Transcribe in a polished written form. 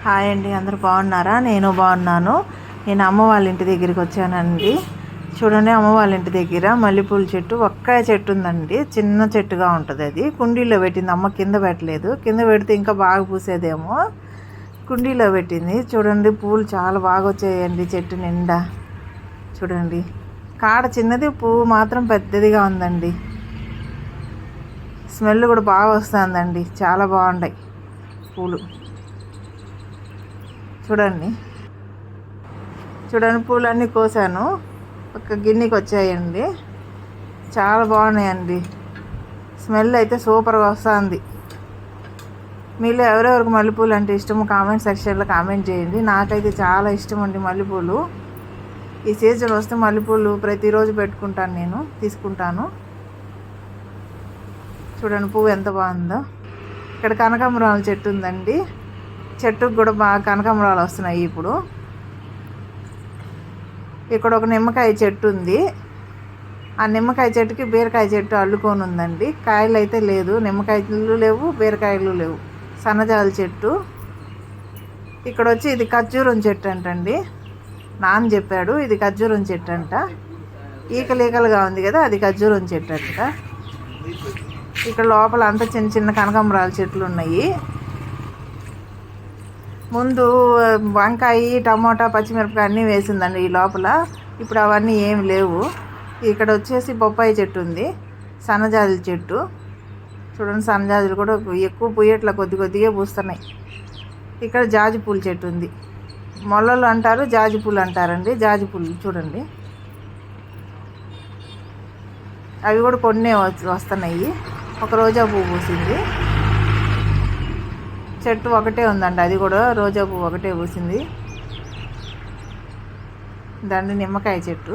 Hi అండి, అందరూ బాగున్నారా? నేను బాగున్నాను. నేను అమ్మ వాళ్ళ ఇంటి దగ్గరికి వచ్చానండి. చూడండి, అమ్మ వాళ్ళ ఇంటి దగ్గర మల్లెపూల చెట్టు, ఒక్కాయ చెట్టు ఉందండి. చిన్న చెట్టుగా ఉంటుంది. అది కుండీలో పెట్టింది అమ్మ, కింద పెట్టలేదు. కింద పెడితే ఇంకా బాగా పూసేదేమో. కుండీలో పెట్టింది. చూడండి, పూలు చాలా బాగా వచ్చాయండి చెట్టు నిండా. చూడండి, కాడ చిన్నది, పువ్వు మాత్రం పెద్దదిగా ఉందండి. స్మెల్ కూడా బాగా వస్తుందండి. చాలా బాగున్నాయి పూలు. చూడండి పూలన్నీ కోసాను, ఒక గిన్నెకి వచ్చాయండి. చాలా బాగున్నాయండి. స్మెల్ అయితే సూపర్గా వస్తుంది. మీలో ఎవరెవరికి మల్లెపూలు అంటే ఇష్టమో కామెంట్ సెక్షన్లో కామెంట్ చేయండి. నాకైతే చాలా ఇష్టం అండి మల్లెపూలు. ఈ సీజన్ వస్తే మల్లెపూలు ప్రతిరోజు పెట్టుకుంటాను, నేను తీసుకుంటాను. చూడండి పువ్వు ఎంత బాగుందో. ఇక్కడ కనకాంబరాల చెట్టు ఉందండి. చెట్టుకు కూడా బాగా కనకాంబరాలు వస్తున్నాయి ఇప్పుడు. ఇక్కడ ఒక నిమ్మకాయ చెట్టు ఉంది. ఆ నిమ్మకాయ చెట్టుకి బీరకాయ చెట్టు అల్లుకొని ఉందండి. కాయలు అయితే లేదు, నిమ్మకాయలు లేవు, బీరకాయలు లేవు. సన్నజాజి చెట్టు. ఇక్కడ వచ్చి ఇది ఖర్జూరం చెట్టు అంటండి. నాన్న చెప్పాడు, ఇది ఖర్జూరం చెట్టు అంట. ఈకలీకలుగా ఉంది కదా, అది ఖర్జూరం చెట్టు అంట. ఇక్కడ లోపల అంతా చిన్న చిన్న కనకాంబరాల చెట్లు ఉన్నాయి. ముందు వంకాయ, టమోటా, పచ్చిమిరపకాయ అన్నీ వేసిందండి ఈ లోపల. ఇప్పుడు అవన్నీ ఏమి లేవు. ఇక్కడ వచ్చేసి బొప్పాయి చెట్టు ఉంది, సన్నజాజుల చెట్టు. చూడండి, సన్నజాజులు కూడా ఎక్కువ పూయట్లా, కొద్ది కొద్దిగా పూస్తున్నాయి. ఇక్కడ జాజి పూల చెట్టు ఉంది. మొల్లలు అంటారు, జాజి పూలు అంటారండి. జాజి పూలు చూడండి, అవి కూడా కొన్ని వస్తున్నాయి. ఒక రోజా పువ్వు పూసింది. చెట్టు ఒకటే ఉందండి, అది కూడా రోజా పువ్వు ఒకటే పూసింది. దాన్ని నిమ్మకాయ చెట్టు.